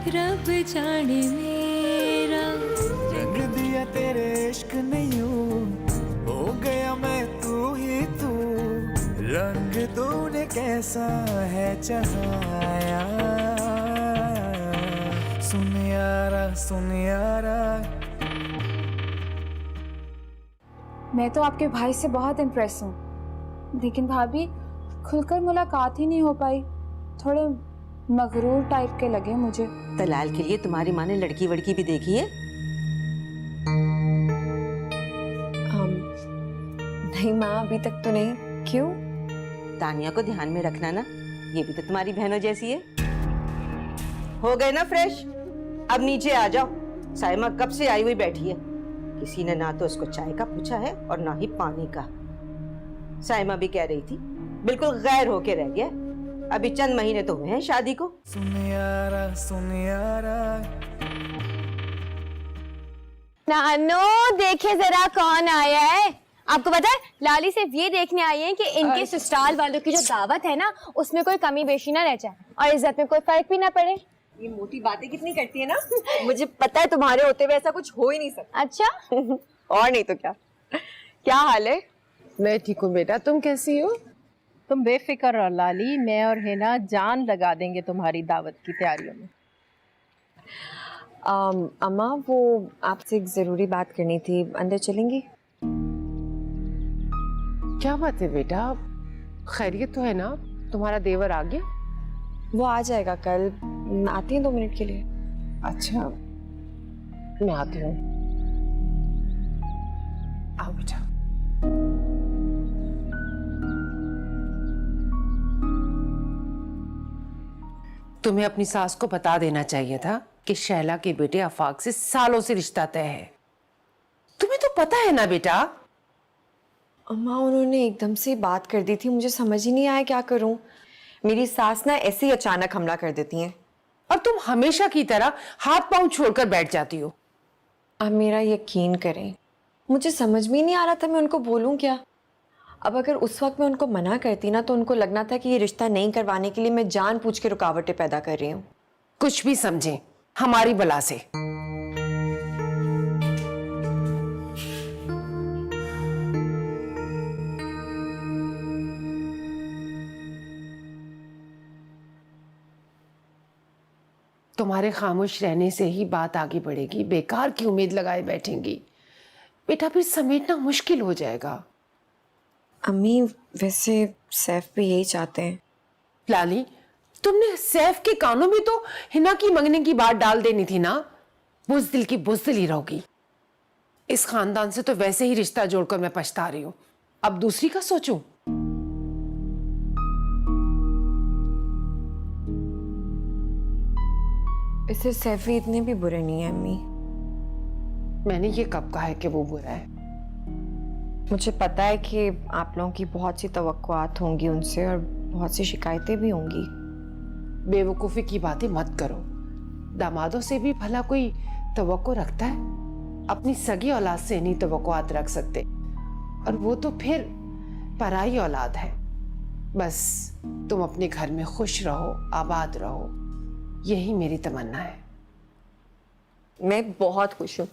रब जाने मेरा रंग दिया तेरे इश्क ने यूं, हो गया मैं तू ही तू। रंग तूने कैसा है चढ़ाया, सुन यारा सुन यारा। मैं तो आपके भाई से बहुत इम्प्रेस हूँ, लेकिन भाभी खुलकर मुलाकात ही नहीं हो पाई। थोड़े मगरूर टाइप के लगे मुझे। दलाल के लिए तुम्हारी माँ ने लड़की वड़की भी देखी है? नहीं माँ, अभी तक तो नहीं। क्यों? तानिया को ध्यान में रखना ना, ये भी तो तुम्हारी बहनों जैसी है। हो गए ना फ्रेश? अब नीचे आ जाओ। साइमा कब से आई हुई बैठी है, किसी ने ना तो उसको चाय का पूछा है और ना ही पानी का। साइमा भी कह रही थी बिल्कुल गैर होके रह गया, अभी चंद महीने तो हुए हैं शादी को। सुन यारा सुन यारा। नानो देखे जरा कौन आया है। आपको पता है लाली सिर्फ ये देखने आई है कि इनके ससुराल वालों की जो दावत है ना उसमें कोई कमी बेशी ना रह जाए और इज्जत में कोई फर्क भी ना पड़े। ये मोटी बातें कितनी करती है ना। मुझे पता है तुम्हारे होते हुए ऐसा कुछ हो ही नहीं सकता। अच्छा और नहीं तो क्या। क्या हाल है? मैं ठीक हूँ बेटा, तुम कैसी हो? तुम बेफिक्र रहो लाली, मैं और हिना जान लगा देंगे तुम्हारी दावत की तैयारियों में। अम्मा वो आपसे एक जरूरी बात करनी थी, अंदर चलेंगी? क्या बात है बेटा, खैरियत तो है ना? तुम्हारा देवर आ गया? वो आ जाएगा कल, आती हैं 2 मिनट के लिए। अच्छा मैं आती हूँ। आओ बेटा। तुम्हें अपनी सास को बता देना चाहिए था कि शैला के बेटे आफाक से सालों से रिश्ता तय है। तुम्हें तो पता है ना बेटा। अम्मा उन्होंने एकदम से बात कर दी थी, मुझे समझ ही नहीं आया क्या करूं। मेरी सास ना ऐसे ही अचानक हमला कर देती हैं। और तुम हमेशा की तरह हाथ पांव छोड़कर बैठ जाती हो। आप मेरा यकीन करें, मुझे समझ में ही नहीं आ रहा था मैं उनको बोलूं क्या। अब अगर उस वक्त मैं उनको मना करती ना तो उनको लगना था कि ये रिश्ता नहीं करवाने के लिए मैं जानबूझ के रुकावटें पैदा कर रही हूँ। कुछ भी समझे हमारी बला से। तुम्हारे खामोश रहने से ही बात आगे बढ़ेगी, बेकार की उम्मीद लगाए बैठेंगी बेटा, फिर समेटना मुश्किल हो जाएगा। अम्मी वैसे सैफ भी यही चाहते हैं। लाली तुमने सैफ के कानों में तो हिना की मंगने की बात डाल देनी थी ना। बुज़दिल की बुज़दिल ही रहोगी। इस खानदान से तो वैसे ही रिश्ता जोड़कर मैं पछता रही हूँ, अब दूसरी का सोचूं। इसे सैफ भी इतने भी बुरे नहीं है अम्मी। मैंने ये कब कहा है कि वो बुरा है? मुझे पता है कि आप लोगों की बहुत सी तवक्कुआत होंगी उनसे और बहुत सी शिकायतें भी होंगी। बेवकूफ़ी की बातें मत करो। दामादों से भी भला कोई तवक्को रखता है? अपनी सगी औलाद से नहीं तवक्कुआत रख सकते, और वो तो फिर पराई औलाद है। बस तुम अपने घर में खुश रहो, आबाद रहो, यही मेरी तमन्ना है। मैं बहुत खुश हूँ।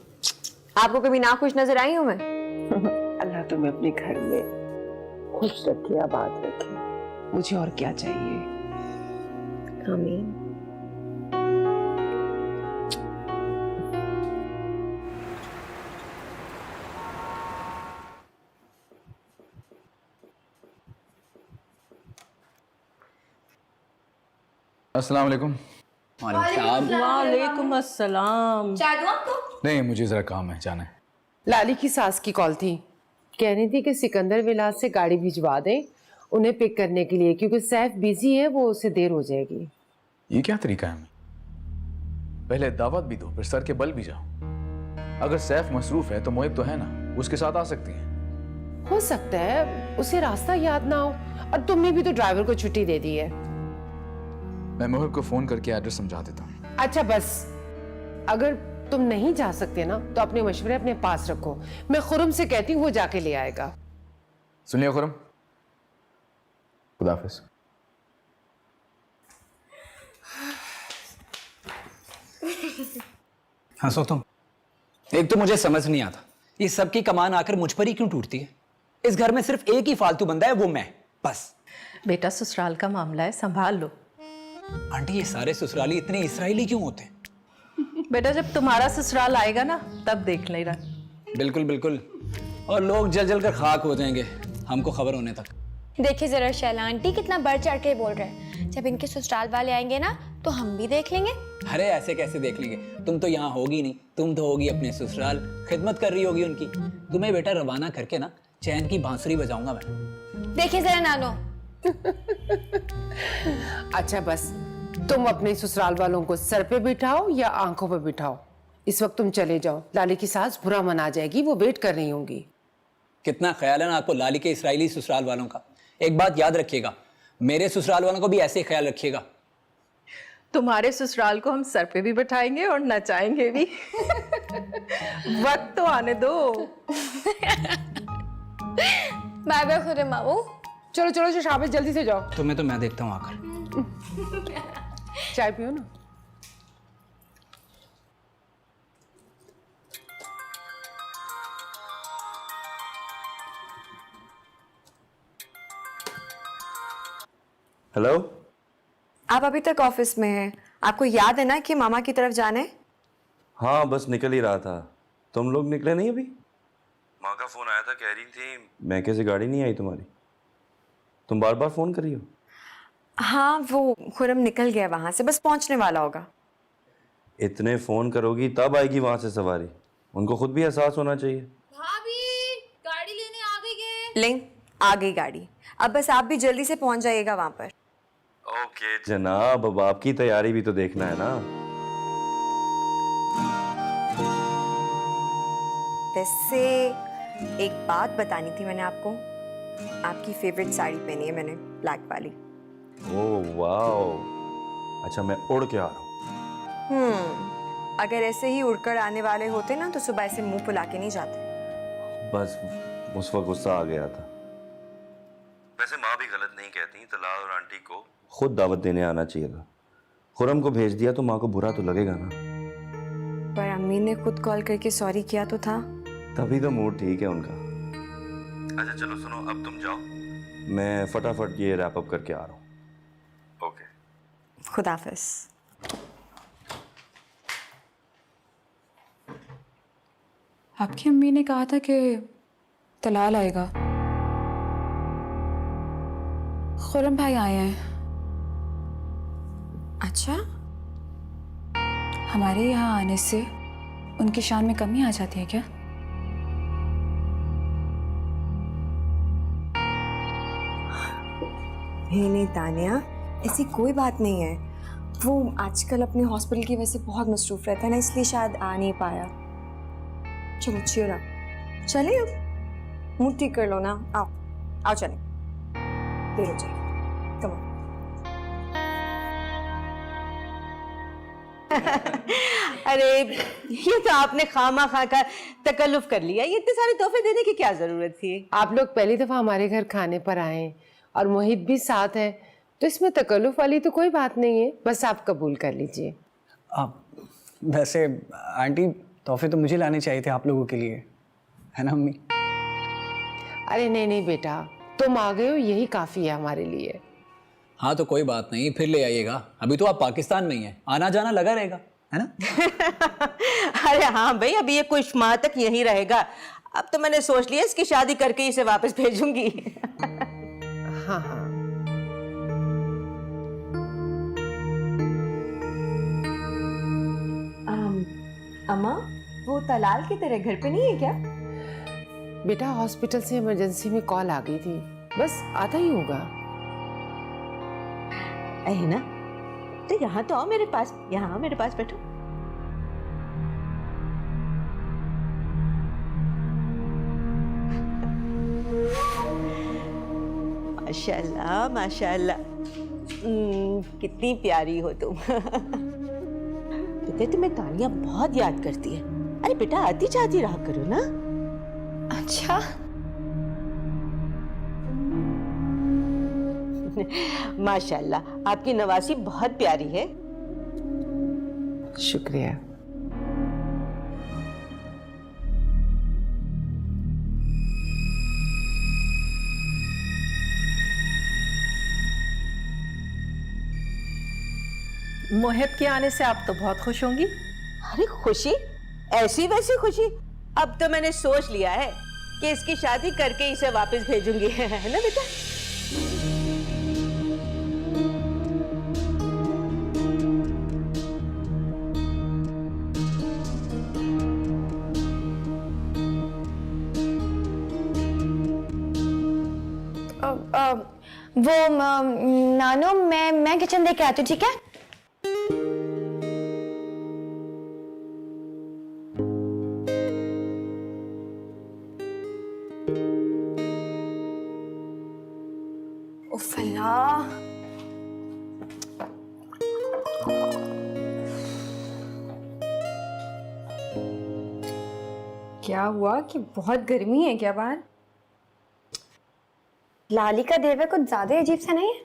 आपको कभी ना खुश नजर आई हूँ मैं? अल्लाह तुम्हें अपने घर में खुश रखे, आबाद रखे, मुझे और क्या चाहिए। आमीन। अस्सलाम वालेकुम। वालेकुम अस्सलाम। चाय दूं आपको? नहीं, मुझे जरा काम है, जाना है। लाली की सास की कॉल थी, कह रही थी कि सिकंदर विलास से गाड़ी भिजवा दें उन्हें पिक करने के लिए, क्योंकि सैफ बिजी है, वो उसे देर हो जाएगी। ये क्या तरीका है? पहले दावत भी दो, फिर सर के बल भी जाओ। अगर सैफ मसरूफ है तो मोहिब तो है ना, उसके साथ आ सकती है। हो सकता है उसे रास्ता याद ना हो, और तुमने भी तो ड्राइवर को छुट्टी दे दी है। मैं मोहिब को फोन करके एड्रेस समझा देता हूँ। अच्छा बस, अगर तुम नहीं जा सकते ना तो अपने मशवरे अपने पास रखो। मैं खुरम से कहती हूँ, वो जाके ले आएगा। सुन लिया खुरम, खुदा हाफिज। हंसो तुम। एक तो मुझे समझ नहीं आता, ये सबकी कमान आकर मुझ पर ही क्यों टूटती है? इस घर में सिर्फ एक ही फालतू बंदा है, वो मैं, बस। बेटा ससुराल का मामला है, संभाल लो। आंटी, ये सारे ससुराली इतने इसराइली क्यों होते हैं? बेटा जब तुम्हारा ससुराल आएगा ना तब देख लेना। बिल्कुल बिल्कुल, और लोग जल जल कर खाक हो जाएंगे हमको खबर होने तक। देखिए जरा शैला आंटी कितना बढ़ चढ़ के बोल रहे हैं। जब इनके ससुराल वाले आएंगे ना तो हम भी देख लेंगे। अरे ऐसे कैसे देख लेंगे? तुम तो यहाँ होगी नहीं, तुम तो होगी अपने ससुराल, खिदमत कर रही होगी उनकी। तुम्हें बेटा रवाना करके ना चैन की बांसुरी बजाऊंगा मैं। देखिए जरा नानो। अच्छा बस, तुम अपने ससुराल वालों को सर पे बिठाओ या आंखों पे बिठाओ। इस वक्त तुम चले जाओ, लाली की सास बुरा मना जाएगी, वो वेट कर रही होंगी। कितना ख्याल है ना आपको लाली के इसराइली ससुराल वालों का। एक बात याद रखिएगा, मेरे ससुराल वालों को भी ऐसे ही ख्याल रखिएगा। तुम्हारे ससुराल को हम सर पे भी बैठाएंगे और नचाएंगे भी। वक्त तो आने दो। बाय बाय खुर्रम मामू। चलो चलो शाबाश, जल्दी से जाओ। तुम्हें तो मैं देखता हूँ आकर। चाय पियो ना। हेलो, आप अभी तक ऑफिस में हैं। आपको याद है ना कि मामा की तरफ जाना है? हाँ बस निकल ही रहा था। तुम लोग निकले नहीं अभी? माँ का फोन आया था, कह रही थी मैं कैसे गाड़ी नहीं आई तुम्हारी। तुम बार बार फोन कर रही हो। हाँ वो खुरम निकल गया वहां से, बस पहुंचने वाला होगा। इतने फोन करोगी तब आएगी वहां से सवारी, उनको खुद भी एहसास होना चाहिए। भाभी गाड़ी लेने आ गई है। लें, आ गई गाड़ी। अब बस आप भी जल्दी से पहुंच जाइएगा वहां पर। ओके जनाब, अब आपकी तैयारी भी तो देखना है ना। वैसे एक बात बतानी थी मैंने आपको। आपकी फेवरेट साड़ी पहनी है मैंने, ब्लैक वाली। ओह वाह, अच्छा मैं उड़ के आ रहा हूँ। अगर ऐसे ही उड़कर आने वाले होते ना तो सुबह ऐसे मुंह फुला के नहीं जाते। बस उस वक्त गुस्सा आ गया था। वैसे माँ भी गलत नहीं कहती, तलाल और आंटी को खुद दावत देने आना चाहिए था। खुरम को भेज दिया तो माँ को बुरा तो लगेगा ना। पर अम्मी ने खुद कॉल करके सॉरी किया तो था। तभी तो मूड ठीक है उनका। अच्छा चलो सुनो, अब तुम जाओ, मैं फटाफट ये रैप अप करके आ रहा हूँ। ओके, खुदाफिज। आपकी अम्मी ने कहा था कि तलाल आएगा। खुरम भाई आए हैं। अच्छा, हमारे यहाँ आने से उनकी शान में कमी आ जाती है क्या? नहीं तानिया, ऐसी कोई बात नहीं है। वो आजकल अपने हॉस्पिटल की वजह से बहुत मसरूफ रहता है ना, इसलिए शायद आ नहीं पाया। चलो cheer up। चले अब मूड ठीक कर लो ना। आओ आओ चले, देर हो जाएगी। Come on. अरे ये तो आपने खामा खा का तकल्लुफ कर लिया। ये इतने सारे तोहफे देने की क्या जरूरत थी? आप लोग पहली दफा हमारे घर खाने पर आए और मोहित भी साथ है, तो इसमें तकल्लुफ वाली तो कोई बात नहीं है, बस आप कबूल कर लीजिए। वैसे आंटी, तोहफे तो मुझे लाने चाहिए थे आप लोगों के लिए, है ना अम्मी? अरे नहीं नहीं बेटा, तुम आ गए हो यही काफी है हमारे लिए। हाँ तो कोई बात नहीं, फिर ले आइएगा। अभी तो आप पाकिस्तान में ही हैं, आना जाना लगा रहेगा, है ना? अरे हाँ भाई, अभी ये कुछ माह तक यहीं रहेगा। अब तो मैंने सोच लिया इसकी शादी करके इसे वापस भेजूंगी। हाँ हाँ, अम्मा, वो तलाल की तरह घर पे नहीं है क्या? बेटा हॉस्पिटल से इमरजेंसी में कॉल आ गई थी, बस आता ही होगा। है ना? तो यहाँ तो आओ मेरे पास, यहाँ आओ मेरे पास बैठो। माशाल्लाह माशाल्लाह, कितनी प्यारी हो तुम। बेटे तुम्हें तानिया बहुत याद करती है। अरे बेटा आती जाती रहा करो ना। अच्छा, माशाल्लाह आपकी नवासी बहुत प्यारी है। शुक्रिया। मोहित के आने से आप तो बहुत खुश होंगी। अरे खुशी, ऐसी वैसी खुशी? अब तो मैंने सोच लिया है कि इसकी शादी करके इसे वापस भेजूंगी, है ना बेटा? नानो, मैं किचन देख के आती हूँ, ठीक है? उफ अल्लाह, क्या हुआ कि बहुत गर्मी है क्या बाहर? लाली का देवर कुछ ज्यादा अजीब सा नहीं है?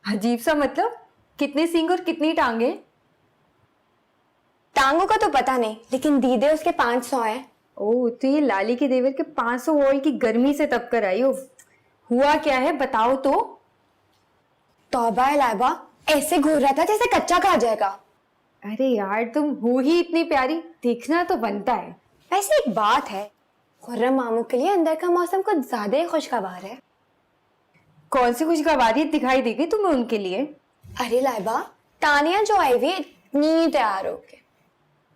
अजीब सा मतलब? कितने सींग और कितनी टांगे? टांगों का तो पता नहीं, लेकिन दीदे उसके 500 है। ओह, तो ये लाली के देवर के 500 वोल्ट की गर्मी से तब कर आई हो। हुआ क्या है बताओ तो। तौबा है लाइबा, ऐसे घूर रहा था जैसे कच्चा खा जाएगा। अरे यार, तुम हो ही इतनी प्यारी, देखना तो बनता है। वैसे एक बात है, खुर्रम मामू के लिए अंदर का मौसम कुछ ज्यादा ही खुशगवार है। कौन सी खुशगवारी दिखाई देगी तुम्हें उनके लिए? अरे लाइबा, तानिया जो आई हुई इतनी तैयार होके।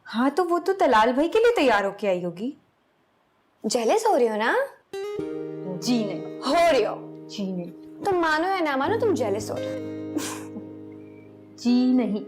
हाँ, तो वो तो तलाल भाई के लिए तैयार होके आई होगी। जेलस हो रही हो ना? जी नहीं। हो रही हो? जी नहीं। तुम मानो या ना मानो, तुम जेलस हो रहे हो। जी नहीं।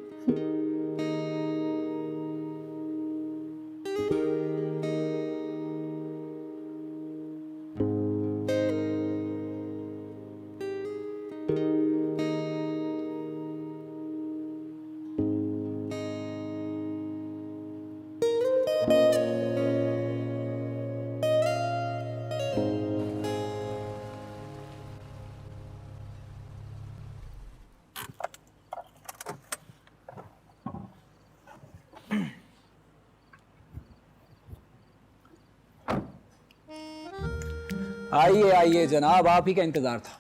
आइए आइए जनाब, आप ही का इंतजार था।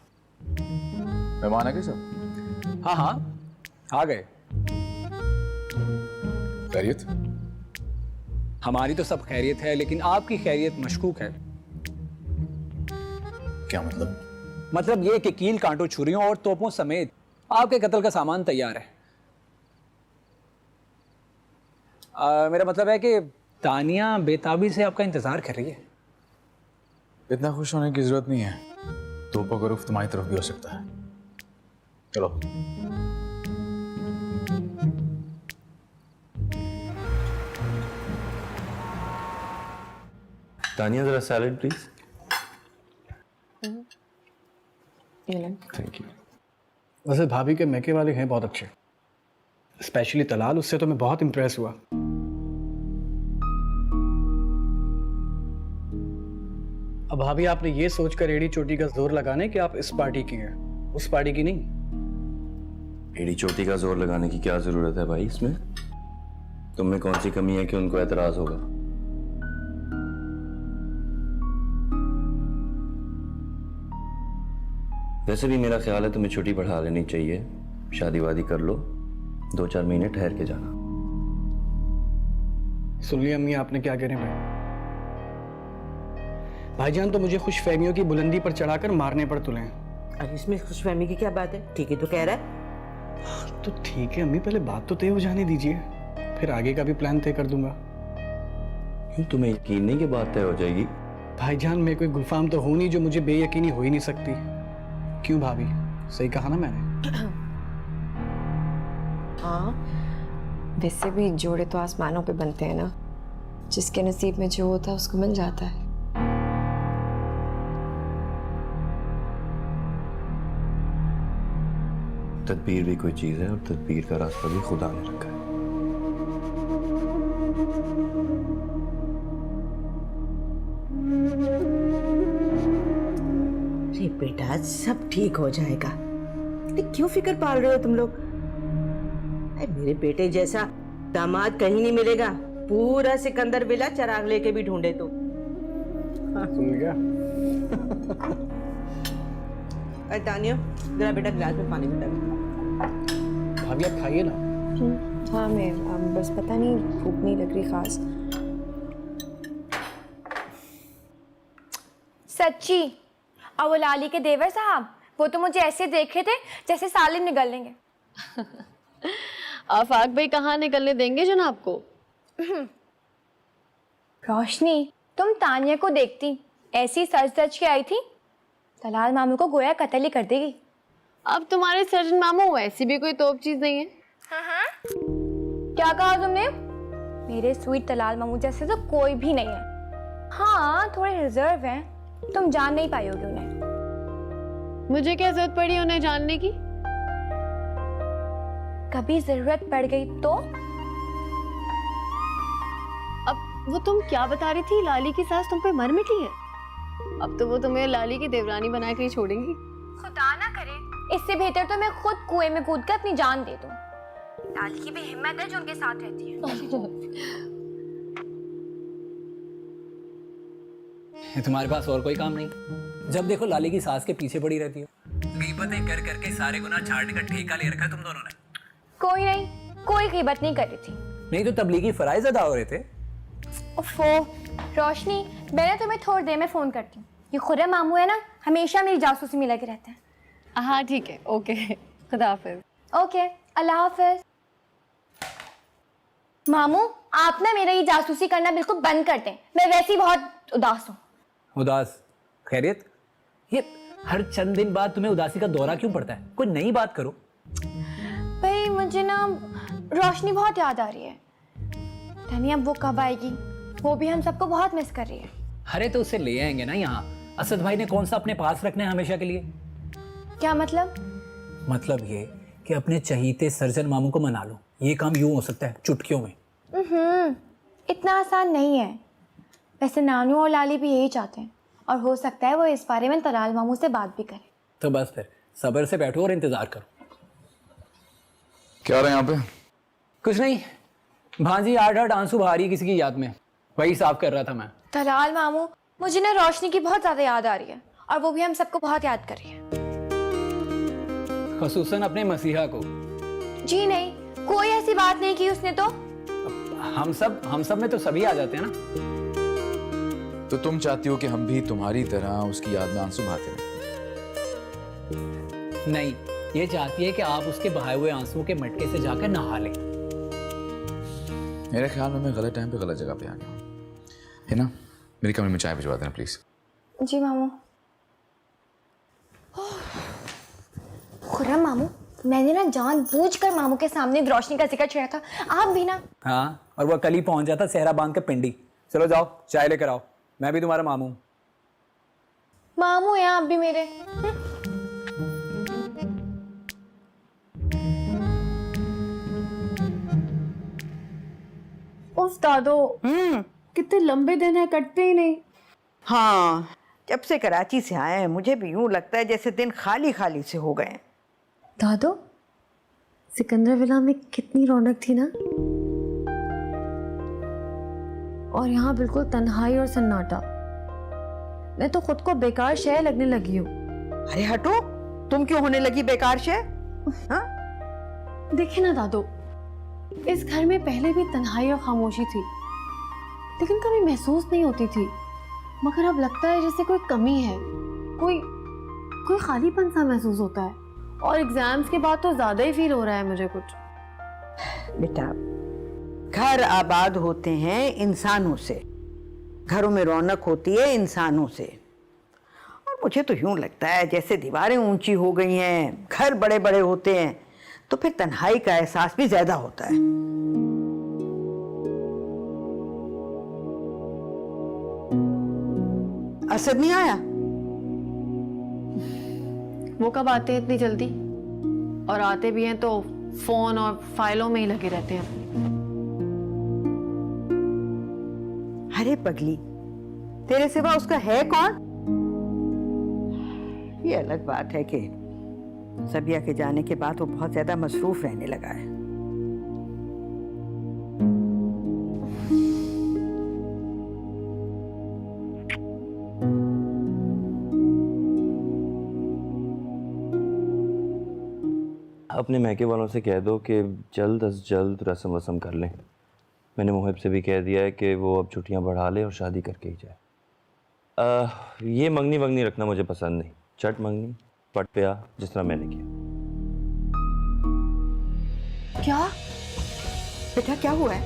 मेहमान आ गए सब? हाँ हाँ, आ गए। खैरियत? हमारी तो सब खैरियत है, लेकिन आपकी खैरियत मशकूक है। क्या मतलब? मतलब ये कि कील कांटों, छुरियों और तोपों समेत आपके कत्ल का सामान तैयार है। मेरा मतलब है कि तानिया बेताबी से आपका इंतजार कर रही है। इतना खुश होने की जरूरत नहीं है, तोपों का रुख तुम्हारी तरफ भी हो सकता है। चलो। तानिया जरा सैलेड प्लीज। Thank you. वैसे भाभी के मैके वाले हैं बहुत अच्छे, स्पेशली तलाल, उससे तो मैं बहुत इम्प्रेस हुआ। अब भाभी आपने ये सोचकर एड़ी चोटी का जोर लगाने कि आप इस पार्टी की हैं, उस पार्टी की नहीं। एड़ी चोटी का जोर लगाने की क्या जरूरत है भाई इसमें? तुम में कौन सी कमी है कि उनको एतराज होगा? वैसे भी मेरा ख्याल है तुम्हें छुट्टी बढ़ा लेनी चाहिए, शादी वादी कर लो, 2-4 महीने ठहर के जाना। सुन लिया अम्मी आपने क्या कह रहे हैं? भाईजान तो मुझे खुशफहमियों की बुलंदी पर चढ़ाकर मारने पर तुले हैं। अरे इसमें खुशफहमी की क्या बात है? ठीक ही तो कह रहा है। तो ठीक है अम्मी, पहले बात तो तय हो जाने दीजिए, फिर आगे का भी प्लान तय कर दूंगा। क्यों, तुम्हें यकीन नहीं कि बात तय हो जाएगी? भाईजान मैं कोई गुलफाम तो हूं नहीं जो मुझे बेयकीनी हो ही नहीं सकती। क्यों भाभी, सही कहा ना मैंने? हाँ, वैसे भी जोड़े तो आसमानों पे बनते हैं ना, जिसके नसीब में जो होता है उसको मिल जाता है। तदबीर भी कोई चीज है और तदबीर का रास्ता भी खुदा ने रखा है। अरे बेटा, सब ठीक हो जाएगा। क्यों फिक्र पाल रहे हो तुम लोग? मेरे बेटे जैसा दामाद कहीं नहीं मिलेगा। पूरा सिकंदर विला चिराग लेके भी ढूंढे तो। सुन गया? अरे तानिया, जरा बेटा गिलास में पानी बता। भाभी आप खाइए ना, हाँ मैं बस पता नहीं भूख नहीं लग रही खास। सच्ची। और वो लाली के देवर साहब, वो तो मुझे ऐसे देख रहे थे जैसे सालिम निगल लेंगे। आफाक भाई कहाँ निकलने देंगे जनाब को? रोशनी, तुम तानिया को देखती ऐसी सच सच के आई थी, तलाल मामू को गोया कत्ल ही कर देगी। अब तुम्हारे सर्जन मामू वैसी भी कोई तोप चीज नहीं है। क्या कहा तुमने? मेरे स्वीट तलाल मामू जैसे तो कोई भी नहीं है। हाँ थोड़े रिजर्व हैं, तुम जान नहीं पाई होगी उन्हें। मुझे क्या जरूरत पड़ी उन्हें जानने की? कभी जरूरत पड़ गई तो? अब वो तुम क्या बता रही थी, लाली की सास तुम पे मर मिटी है? अब तो वो तुम्हें लाली की देवरानी बना के ही छोड़ेंगी। खुदा ना करे, इससे बेहतर तो मैं खुद कुएं में कूद कर अपनी जान दे दूं। लाली की भी हिम्मत है जो उनके साथ रहती है। तुम्हारे पास और कोई काम नहीं? जब देखो लाली की सास के पीछे पड़ी रहती हो। गीबतें कर करके सारे गुनाह झाड़ने का ठेका ले रखा है तुम दोनों ने। कोई नहीं, कोई गीबत नहीं कर रही थी। नहीं तो तबलीगी फराइज अदा हो रहे थे। ओफो रोशनी, मैं ना तुम्हें थोड़ी देर में फोन करती हूँ। ये खुर्रम मामू है ना, हमेशा मेरी जासूसी में लगे रहते हैं। हाँ ठीक है, ओके, खुदा हाफिज। ओके, अल्लाह हाफिज। मामू आप ना मेरा ये जासूसी करना बिल्कुल बंद कर दें, मैं वैसे ही बहुत उदास हूँ। उदास? खैरियत? ये हर चंद दिन बाद तुम्हें उदासी का दौरा क्यों पड़ता है? कोई नई बात करो। भाई मुझे ना रोशनी बहुत याद आ रही है। धनिया वो कब आएगी? वो भी हम सबको बहुत मिस कर रही है। अरे तो उसे ले आएंगे ना यहाँ। असद भाई ने कौन सा अपने पास रखना है हमेशा के लिए? क्या मतलब? मतलब ये कि अपने चहीते सर्जन मामू को मना लो। ये काम यूं हो सकता है चुटकियों में। इतना आसान नहीं है। वैसे नानू और लाली भी यही चाहते हैं और हो सकता है वो इस बारे में तलाल मामू से बात भी करे। तो बस फिर सब्र से बैठो और इंतजार करो। क्या रहा है यहाँ पे? कुछ नहीं, भांजी 8-8 आंसू बहा रही है किसी की याद में, वही साफ कर रहा था मैं। तलाल मामू, मुझे ना रोशनी की बहुत ज्यादा याद आ रही है और वो भी हम सबको बहुत याद कर रही है। खसूसन अपने मसीहा को। जी नहीं, कोई ऐसी बात नहीं की उसने तो। हम सब में तो सभी आ जाते हैं ना। तो तुम चाहती हो कि हम भी तुम्हारी तरह उसकी याद में आंसू बहाते रहें? नहीं, ये चाहती है कि आप उसके बहाए हुए आंसुओं के मटके से जाकर नहा लें। मेरे ख्याल में मैं गलत टाइम पे गलत जगह पे आ गया हूँ, है ना? मेरे कमरे में चाय भिजवा देना प्लीज। जी मामू। खुर्रम मामू, मैंने ना जानबूझकर मामू के सामने रोशनी का जिक्र छेड़ा था। आप भी ना। हाँ, और वो कल ही पहुंच जाता सेहरा बांध के पिंडी। चलो जाओ चाय लेकर आओ, मैं भी तुम्हारा मामू हूं। मामू हैं आप भी मेरे। उफ दादो, कितने लंबे दिन है, कटते ही नहीं। हाँ, जब से कराची से आए हैं मुझे भी यूं लगता है जैसे दिन खाली खाली से हो गए। दादो, सिकंदर विला में कितनी रौनक थी ना, और यहाँ बिल्कुल तन्हाई और सन्नाटा। मैं तो खुद को बेकार शय लगने लगी हूँ। अरे हटो, तुम क्यों होने लगी बेकार शय? हाँ? देखिए ना दादो, इस घर में पहले भी तन्हाई और खामोशी थी, लेकिन कभी महसूस नहीं होती थी। मगर अब लगता है जैसे कोई कमी है, कोई खालीपन सा महसूस होता है। और एग्जाम्स के बाद तो ज्यादा ही फील हो रहा है मुझे कुछ। बेटा, घर आबाद होते हैं इंसानों से, घरों में रौनक होती है इंसानों से। और मुझे तो यूं लगता है जैसे दीवारें ऊंची हो गई हैं, घर बड़े बड़े होते हैं, तो फिर तन्हाई का एहसास भी ज्यादा होता है। असद नहीं आया? वो कब आते हैं इतनी जल्दी? और आते भी हैं तो फोन और फाइलों में ही लगे रहते हैं। अरे पगली, तेरे सिवा उसका है कौन? ये अलग बात है कि सबिया के जाने के बाद वो बहुत ज्यादा मसरूफ रहने लगा है। अपने मैके वालों से कह दो कि जल्द अज जल्द रस्म वस्म कर लें। मैंने मोहिब से भी कह दिया है कि वो अब छुट्टियां बढ़ा ले और शादी करके ही जाए। ये मंगनी वंगनी रखना मुझे पसंद नहीं। चट मंगनी पट पे आ, जिस तरह मैंने किया। क्या बेटा, क्या हुआ है?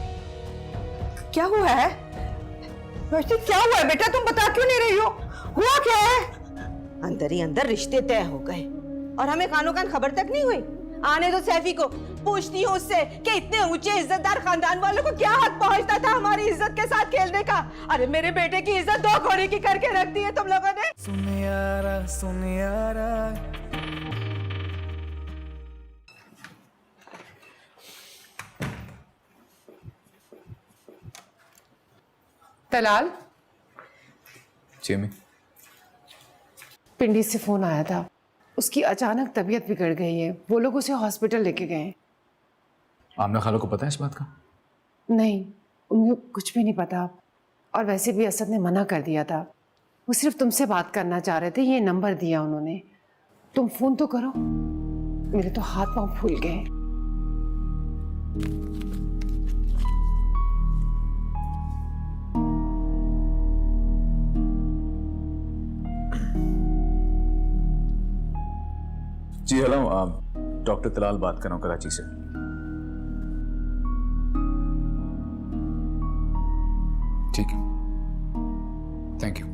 क्या हुआ है रोशनी? क्या हुआ है बेटा? तुम बता क्यों नहीं रही हो? हुआ क्या है? अंदर ही अंदर रिश्ते तय हो गए और हमें कानो कान खबर तक नहीं हुई। आने दो सैफी को, पूछती हूँ उससे कि इतने ऊंचे इज्जतदार खानदान वालों को क्या हक पहुंचता था हमारी इज्जत के साथ खेलने का। अरे मेरे बेटे की इज्जत दो घोड़े की करके रख दी है तुम लोगों ने। सुन यारा तलाल, जेमी, पिंडी से फोन आया था। उसकी अचानक तबीयत बिगड़ गई है, वो लोग उसे हॉस्पिटल लेके गए हैं। आमना खाला को पता है इस बात का? नहीं, उन्हें कुछ भी नहीं पता। और वैसे भी असद ने मना कर दिया था। वो सिर्फ तुमसे बात करना चाह रहे थे, ये नंबर दिया उन्होंने। तुम फोन तो करो। मेरे तो हाथ पांव फूल गए। जी हेलो, डॉक्टर तलाल बात कर रहा हूँ कराची से। ठीक है, थैंक यू।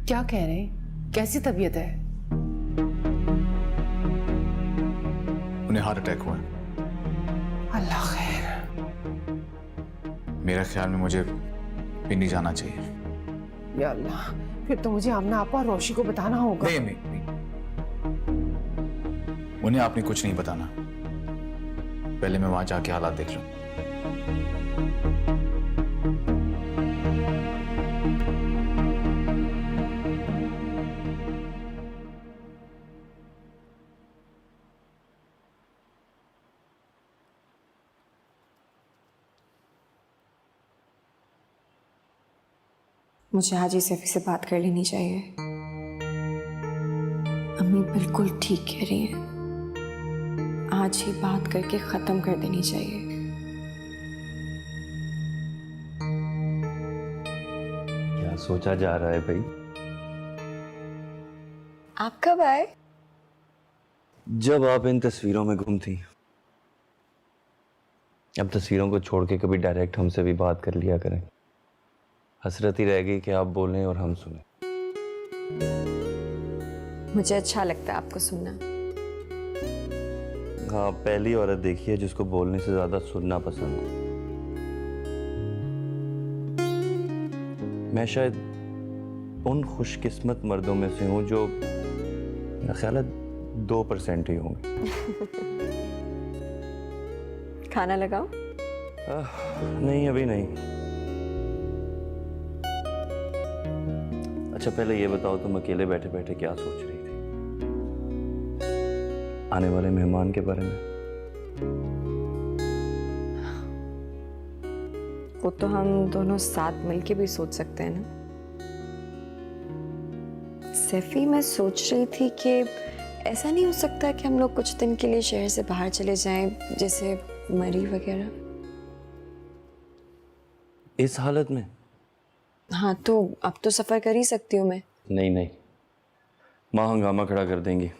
क्या कह रहे हैं? कैसी तबीयत है? उन्हें हार्ट अटैक हुआ है। अल्लाह खैर। मेरा ख्याल में मुझे पिंडी जाना चाहिए। या अल्लाह, फिर तो मुझे आमना आपा और रोशी को बताना होगा। नहीं अम्मी, नहीं। उन्हें आपने कुछ नहीं बताना। पहले मैं वहां जाके हालात देख लूं। मुझे आज ही सैफी से बात कर लेनी चाहिए। अम्मी बिल्कुल ठीक कह रही हैं। आज ही बात करके खत्म कर देनी चाहिए। क्या सोचा जा रहा है भाई? आप कब आए? जब आप इन तस्वीरों में गुम थी। अब तस्वीरों को छोड़ के कभी डायरेक्ट हमसे भी बात कर लिया करें। हसरत ही रह गई कि आप बोलें और हम सुने। मुझे अच्छा लगता है आपको सुनना। हाँ, पहली औरत देखी है जिसको बोलने से ज्यादा सुनना पसंद है। मैं शायद उन खुशकिस्मत मर्दों में से हूं जो मेरा ख्याल है 2% ही होंगे। खाना लगाओ? नहीं, अभी नहीं। अच्छा पहले ये बताओ, तुम अकेले बैठे बैठे क्या सोच रही थी? आने वाले मेहमान के बारे में? वो तो हम दोनों साथ मिलके भी सोच सकते हैं ना। सैफी, मैं सोच रही थी कि ऐसा नहीं हो सकता कि हम लोग कुछ दिन के लिए शहर से बाहर चले जाएं, जैसे मरी वगैरह। इस हालत में? हाँ, तो अब तो सफर कर ही सकती हूँ मैं। नहीं नहीं, माँ हंगामा खड़ा कर देंगी।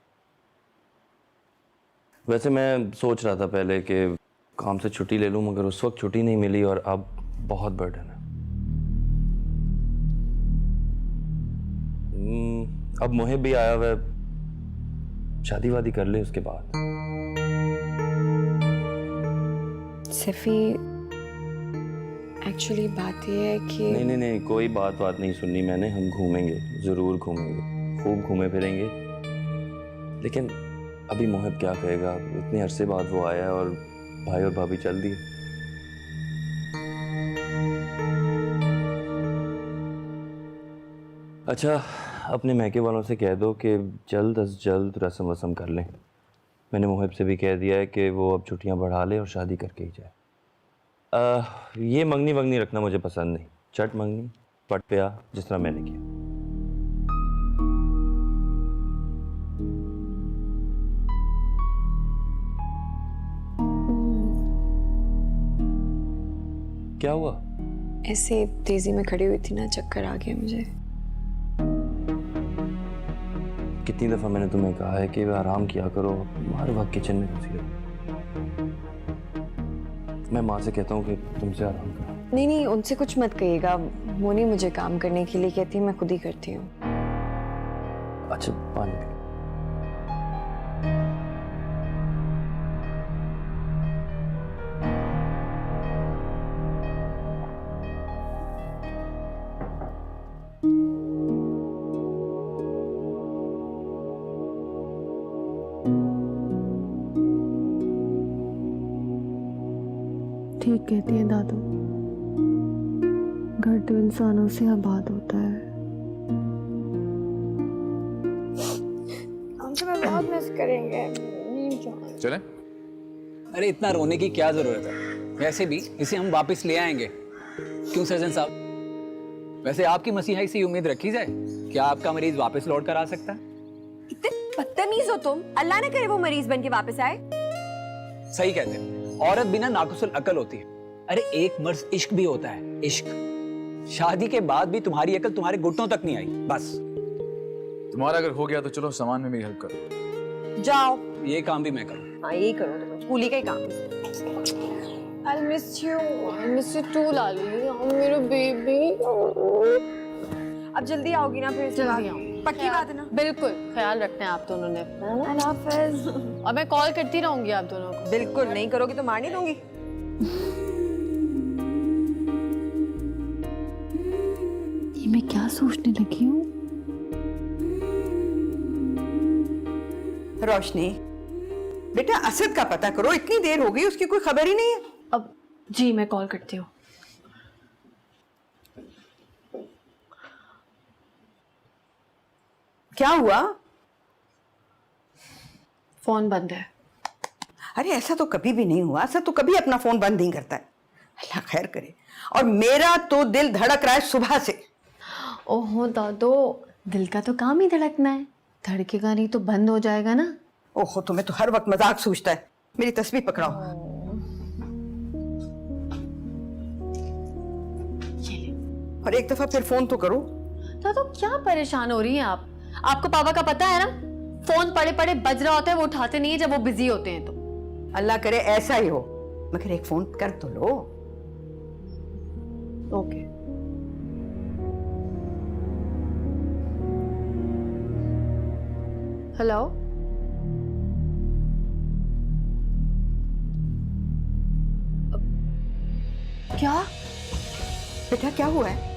वैसे मैं सोच रहा था पहले कि काम से छुट्टी ले लूं, मगर उस वक्त छुट्टी नहीं मिली और अब बहुत बर्डन है। अब मोहिब भी आया हुआ है, शादी वादी कर ले उसके बाद। सैफी, एक्चुअली बात ये है कि नहीं नहीं नहीं, कोई बात नहीं सुननी मैंने। हम घूमेंगे, जरूर घूमेंगे, खूब घूमे फिरेंगे। लेकिन अभी मोहिब क्या कहेगा? इतने अरसे बाद वो आया है और भाई और भाभी चल दिए। अच्छा, अपने मैके वालों से कह दो कि जल्द अज जल्द रस्म वस्म कर लें। मैंने मोहिब से भी कह दिया है कि वो अब छुट्टियां बढ़ा ले और शादी करके ही जाए। ये मंगनी वंगनी रखना मुझे पसंद नहीं। चट मंगनी पट पे आ, जिस तरह मैंने किया। क्या हुआ? ऐसे तेजी में खड़ी हुई थी ना, चक्कर आ गया मुझे। कितनी दफा मैंने तुम्हें कहा है कि आराम किया करो, हर वक्त किचन में घुसी रहो। मैं माँ से कहता हूँ कि तुमसे आराम करो। नहीं नहीं, उनसे कुछ मत कहिएगा। मोनी मुझे काम करने के लिए कहती है, मैं खुद ही करती हूँ। अच्छा, पानी पी। ठीक कहती है दादू, घर तो इंसानों से आबाद होता है। हम तुम्हें बहुत मिस करेंगे। चलें? अरे इतना रोने की क्या जरूरत है, वैसे भी इसे हम वापस ले आएंगे। क्यों सर्जन साहब? वैसे आपकी मसीहाई से उम्मीद रखी जाए, क्या आपका मरीज वापस लौट कर आ सकता है? इतने बदतमीज हो तुम। अल्लाह ने करे वो मरीज बन के वापस आए। सही कहते हैं, औरत बिना नाकुसल अकल होती है। अरे एक मर्ज इश्क भी होता है, इश्क। शादी के बाद भी तुम्हारी अकल तुम्हारे घुटनों तक नहीं आई। बस तुम्हारा अगर हो गया तो चलो सामान में मेरी हेल्प करो। जाओ। ये काम भी मैं करूँ। हाँ, यही करो तुम, कूली का ही काम। I miss you too, लाली। मेरा बेबी। अब जल्दी आओगी ना फिर? जल्दी आऊँ। पक्की बात है ना? बिल्कुल, ख्याल रखना है आप दोनों ने। अल्लाह हाफ़िज़। और मैं कॉल करती रहूंगी आप दोनों को। बिल्कुल, नहीं करोगी तो मार नहीं दूंगी। ये मैं क्या सोचने लगी हूँ? रोशनी, बेटा असद का पता करो, इतनी देर हो गई उसकी कोई खबर ही नहीं है। अब जी मैं कॉल करती हूँ। क्या हुआ? फोन बंद है। अरे ऐसा तो कभी भी नहीं हुआ, असद तो कभी अपना फोन बंद नहीं करता है। अल्लाह खैर करे। और मेरा तो दिल धड़क रहा है सुबह से। ओहो दादो, दिल का तो काम ही धड़कना है, धड़केगा नहीं तो बंद हो जाएगा ना। ओहो, तुम्हें तो हर वक्त मजाक सूझता है। मेरी तस्वीर पकड़ाओ। और एक दफा फिर फोन तो करो। दादो क्या परेशान हो रही हैं आप? आपको पापा का पता है ना, फोन पड़े पड़े बज रहा होता है, वो उठाते नहीं है जब वो बिजी होते हैं तो। अल्लाह करे ऐसा ही हो, मगर एक फोन कर तो लो। ओके। हेलो, क्या बेटा क्या हुआ है?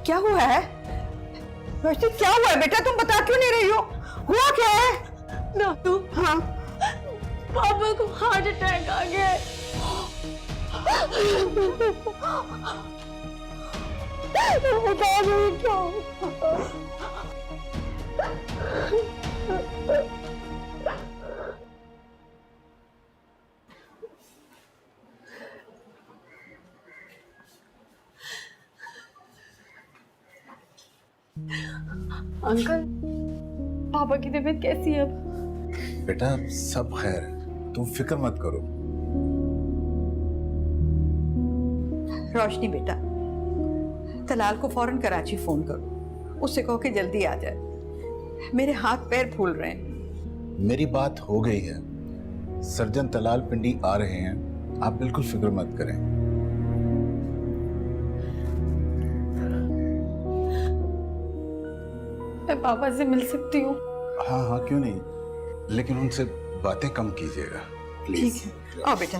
क्या हुआ है? रोशनी क्या हुआ है बेटा? तुम बता क्यों नहीं रही हो? हुआ क्या है? दादू, हाँ, पापा को हार्ट अटैक आ गया है। बता दो क्या हुआ? अंकल, पापा की तबीयत कैसी है अब? बेटा सब खैर है, तुम फिक्र मत करो। रोशनी बेटा, तलाल को फौरन कराची फोन करो, उससे कहो कि जल्दी आ जाए। मेरे हाथ पैर फूल रहे हैं। मेरी बात हो गई है, सर्जन तलाल पिंडी आ रहे हैं, आप बिल्कुल फिक्र मत करें। मैं पापा से मिल सकती हूँ? हाँ हाँ क्यों नहीं, लेकिन उनसे बातें कम कीजिएगा प्लीज। ठीक है, आओ बेटा।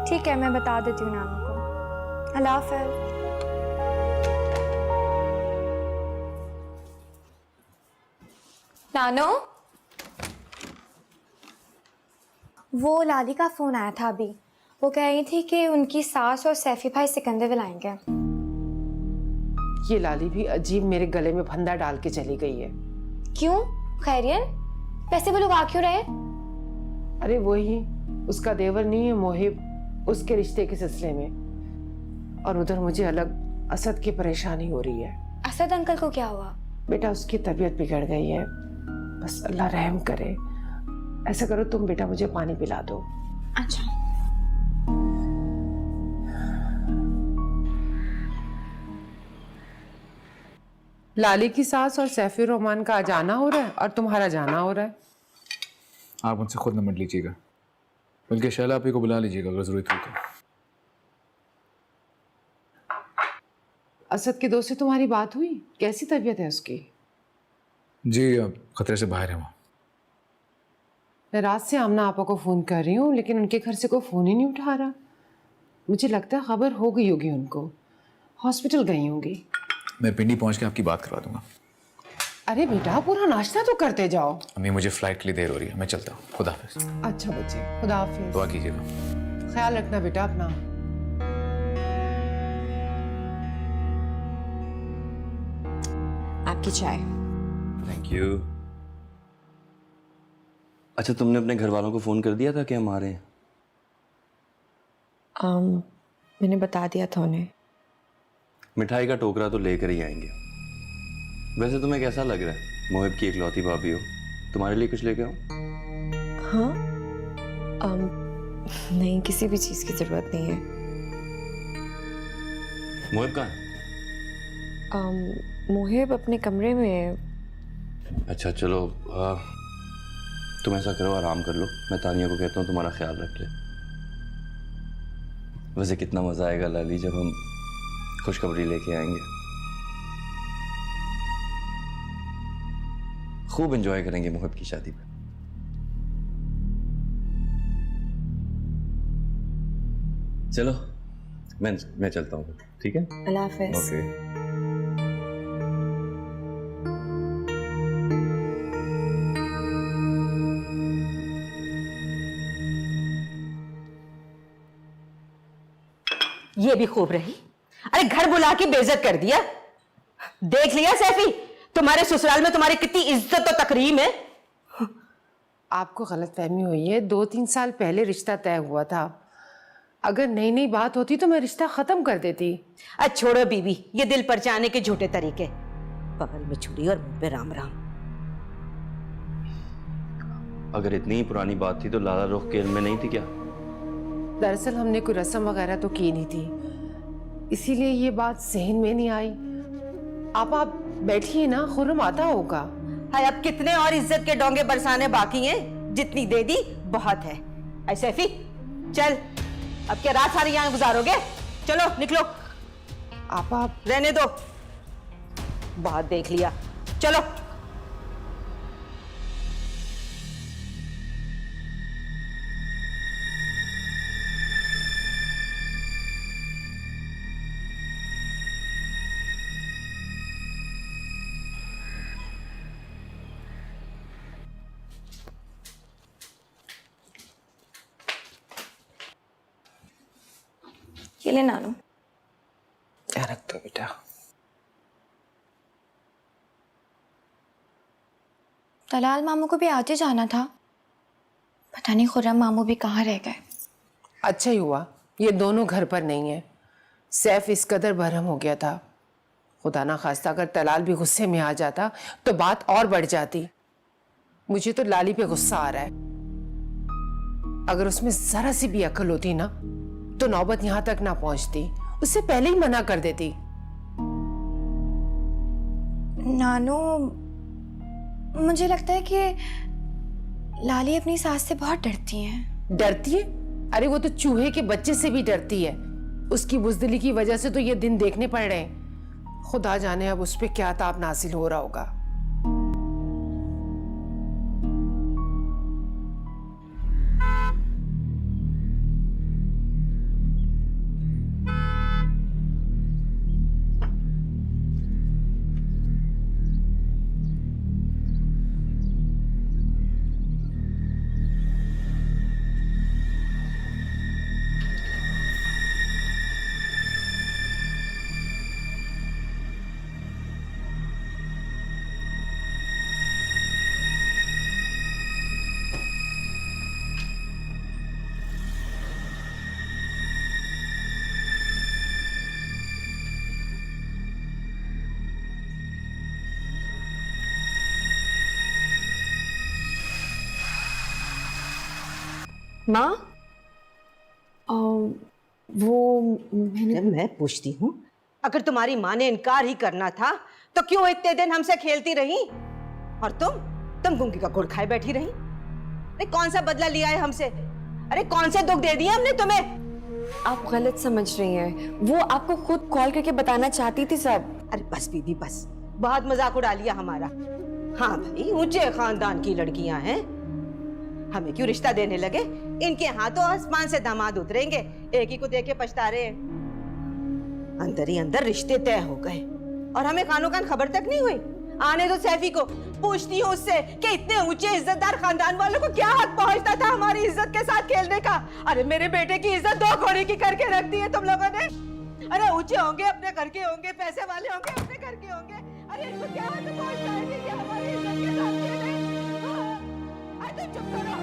ठीक है, मैं बता देती हूँ नानू को। अल्लाह हाफ़िज़। नानो, वो लाली का फोन आया था अभी। वो कह रही थी कि उनकी सास और सैफी भाई सिकंदर आएंगे। ये लाली भी अजीब मेरे गले में फंदा डाल के चली गई है। क्यों? खैरियत? वैसे वो लोग आ क्यों रहे? अरे वही, उसका देवर नहीं है मोहिब, उसके रिश्ते के सिलसिले में। और उधर मुझे अलग असद की परेशानी हो रही है। असद अंकल को क्या हुआ? बेटा उसकी तबीयत बिगड़ गई है, बस अल्लाह रहम करे। ऐसा करो तुम बेटा मुझे पानी पिला दो। अच्छा। लाली की सास और सैफी रोमान का जाना हो रहा है और तुम्हारा जाना हो रहा है। आप उनसे खुद न मिल लीजिएगा, बल्कि शैला आपी को बुला लीजिएगा अगर जरूरत हो तो। असद के दोस्त से तुम्हारी बात हुई? कैसी तबीयत है उसकी? जी अब खतरे से बाहर है वहाँ। मैं रात से आमना आपा को फ़ोन कर रही हूँ, लेकिन उनके घर से कोई फ़ोन ही नहीं उठा रहा। मुझे लगता है खबर हो गई होगी उनको, हॉस्पिटल गई होंगी। मैं पिंडी पहुँच के आपकी बात करवा दूंगा। अरे बेटा पूरा नाश्ता तो करते जाओ। अम्मी मुझे फ्लाइट के लिए देर हो रही है, मैं चलता हूँ। खुदा हाफिज। अच्छा बच्चे, खुदा हाफिज। दुआ कीजिएगा। ख्याल रखना बेटा अपना। आपकी चाय। Thank you. अच्छा, तुमने अपने घर वालों को फ़ोन कर दिया था कि हम आ रहे हैं? मैंने बता दिया था उन्हें। मिठाई का टोकरा तो लेकर ही आएंगे। वैसे तुम्हें कैसा लग रहा है? मोहिब की इकलौती भाभी हो, तुम्हारे लिए कुछ लेके आऊं? हाँ, नहीं, किसी भी चीज़ की ज़रूरत नहीं है। मोहिब कहाँ है? मोहिब अपने कमरे में है। अच्छा चलो, तुम ऐसा करो, आराम कर लो। मैं तानिया को कहता हूँ तुम्हारा ख्याल रख ले। वैसे कितना मज़ा आएगा लाली जब हम खुशखबरी लेके आएंगे। खूब एंजॉय करेंगे मोहिब की शादी पे। चलो मैं चलता हूँ, ठीक है? अल्लाह हाफ़िज़। ओके। ये भी खूब रही। अरे घर बुला के बेइज्जत कर दिया। देख लिया सैफी, तुम्हारे ससुराल में तुम्हारी कितनी इज्जत और तकरीम है। आपको गलतफहमी हुई है। 2-3 साल पहले रिश्ता तय हुआ था। अगर नई नई बात होती तो मैं रिश्ता खत्म कर देती। अच्छा छोड़ो बीबी, ये दिल पर जाने के झूठे तरीके। बगल में छुरी और मुंह पे राम राम। अगर इतनी ही पुरानी बात थी तो लाला रुख के इल्म में नहीं थी क्या? दरअसल हमने कोई रस्म वगैरह तो की नहीं थी, इसीलिए ये बात ज़हन में नहीं आई। आप बैठिए ना, खुर्रम आता होगा। हाय, अब कितने और इज्जत के डोंगे बरसाने बाकी हैं? जितनी दे दी बहुत है। ऐ सैफी चल, अब क्या रात सारी यहाँ गुजारोगे? चलो निकलो। आप रहने दो, बहुत देख लिया। चलो। ये ले नानू। रख दो बेटा। तलाल मामू को भी आज ही जाना था, पता नहीं खुर्रम मामू भी कहाँ रह गए। अच्छा ही हुआ ये दोनों घर पर नहीं है। सैफ इस कदर बरहम हो गया था। खुदा ना खास्ता अगर तलाल भी गुस्से में आ जाता तो बात और बढ़ जाती। मुझे तो लाली पे गुस्सा आ रहा है। अगर उसमें जरा सी भी अकल होती ना तो नौबत यहां तक ना पहुंचती, उससे पहले ही मना कर देती। नानू, मुझे लगता है कि लाली अपनी सास से बहुत डरती है। डरती है? अरे वो तो चूहे के बच्चे से भी डरती है। उसकी बुज़दिली की वजह से तो ये दिन देखने पड़ रहे हैं। खुदा जाने अब उस पर क्या ताप नासिल हो रहा होगा। माँ, वो मैं पूछती हूँ, अगर तुम्हारी माँ ने इनकार ही करना था तो क्यों इतने दिन हमसे खेलती रही? और तुम गुंगी का गुड़ खाए बैठी रही। अरे कौन सा बदला लिया है हमसे? अरे कौन से दुख दे दिए हमने तुम्हें? आप गलत समझ रही हैं, वो आपको खुद कॉल करके बताना चाहती थी सब। अरे बस बीबी बस, बहुत मजाक उड़ा लिया हमारा। हाँ भाई, ऊंचे खानदान की लड़कियां हैं, हमें क्यों रिश्ता देने लगे? इनके यहाँ तो आसमान से दामाद उतरेंगे, एक ही को देख के पछता रहे हैं। अंदर ही अंदर रिश्ते तय हो गए और हमें कानो कान खबर तक नहीं हुई। आने दो सैफी को, पूछती हूँ उससे कि इतने ऊंचे इज्जतदार खानदान वालों को क्या हक पहुंचता था हमारी इज्जत के साथ खेलने का? अरे मेरे बेटे की इज्जत दो घोड़े की करके रख दी है तुम लोगों ने। अरे ऊंचे होंगे अपने घर के होंगे, पैसे वाले होंगे अपने घर के होंगे, अरे इनको क्या हक पहुंचता है कि हमारी इज्जत के साथ खेले? अरे चुप करो।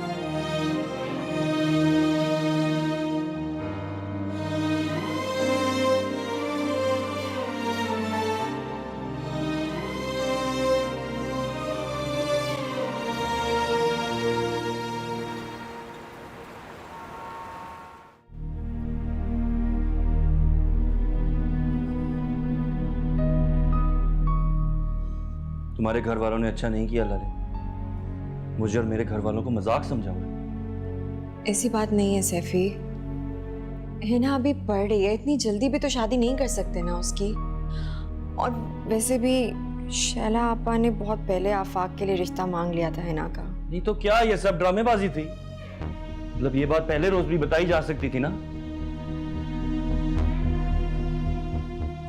तुम्हारे घर वालों ने अच्छा नहीं किया लाले, मुझे और मेरे घर वालों को मजाक समझा हुआ। ऐसी बात नहीं है सैफी, है ना अभी पढ़ रही है, इतनी जल्दी भी तो शादी नहीं कर सकते ना उसकी। और वैसे भी शैला आपा ने बहुत पहले आफाक के लिए रिश्ता मांग लिया था हिना का। नहीं तो क्या ये सब ड्रामेबाजी थी? मतलब ये बात पहले रोज भी बताई जा सकती थी ना।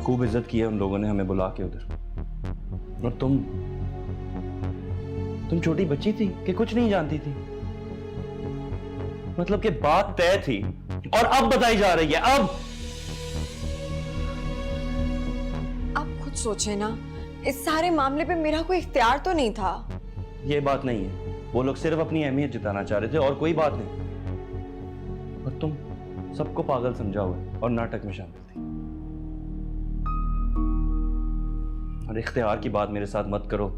खूब इज्जत की है उन लोगों ने हमें बुला के उधर, और तुम छोटी बच्ची थी कि कुछ नहीं जानती थी। मतलब कि बात तय थी और अब बताई जा रही है। अब आप खुद सोचे ना, इस सारे मामले पे मेरा कोई इख्तियार तो नहीं था। ये बात नहीं है, वो लोग सिर्फ अपनी अहमियत जताना चाह रहे थे और कोई बात नहीं। और तुम सबको पागल समझा हुआ और नाटक में शामिल थी। और इख्तियार की बात मेरे साथ मत करो।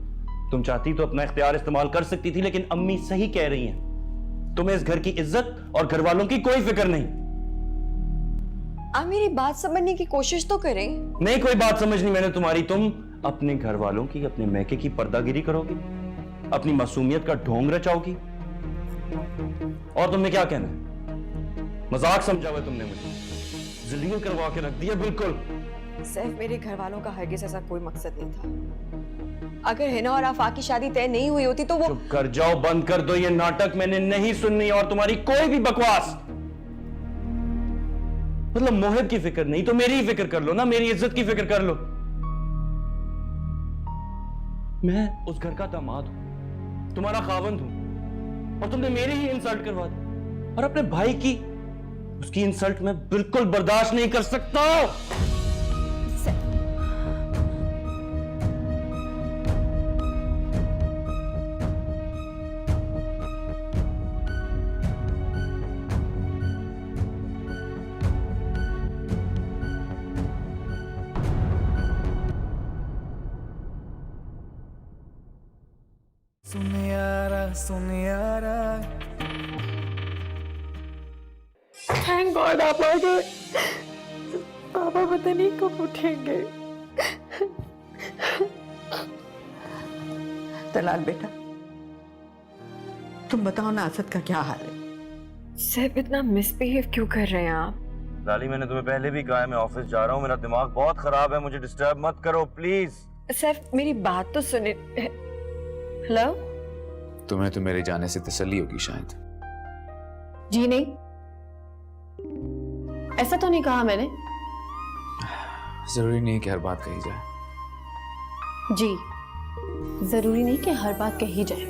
तुम चाहती तो अपना इख्तियार इस्तेमाल कर सकती थी, लेकिन अम्मी सही कह रही हैं, तुम्हें इस घर की इज्जत और घर वालों की कोई फिक्र नहीं। आप मेरी बात समझने की कोशिश तो करें। नहीं कोई बात समझनी मैंने तुम्हारी। तुम अपने घर वालों की, अपने मैके की पर्दागिरी करोगी, अपनी मासूमियत का ढोंग रचाओगी। और तुमने क्या कहना है? मजाक समझा हुआ तुमने मुझे, जलील करवा के रख दिया बिल्कुल। सिर्फ मेरे घर वालों का हरगिज़ ऐसा कोई मकसद नहीं था। अगर हिना और आफाक की शादी तय नहीं हुई होती तो वो। चुप कर जाओ, बंद कर दो ये नाटक, मैंने नहीं सुननी और तुम्हारी कोई भी बकवास। मतलब मोहिब की फिक्र नहीं तो मेरी ही फिक्र कर लो ना, मेरी इज्जत की फिक्र कर लो। मैं उस घर का दामाद हूं, तुम्हारा खावंद हूं, और तुमने मेरी ही इंसल्ट करवा दी। और अपने भाई की, उसकी इंसल्ट मैं बिल्कुल बर्दाश्त नहीं कर सकता। सुन यारा थैंक गॉड आप आ गए। पापा पता नहीं कब उठेंगे। तलाल बेटा, तुम बताओ ना असद का क्या हाल है? सैफ इतना मिसबिहेव क्यों कर रहे हैं आप? लाली मैंने तुम्हें पहले भी कहा है मैं ऑफिस जा रहा हूँ, मेरा दिमाग बहुत खराब है, मुझे डिस्टर्ब मत करो प्लीज। सैफ मेरी बात तो सुने। हेलो? तुम्हें तो मेरे जाने से तसल्ली होगी शायद। जी नहीं, ऐसा तो नहीं कहा मैंने। जरूरी नहीं कि हर बात कही जाए। जी, जरूरी नहीं कि हर बात कही जाए।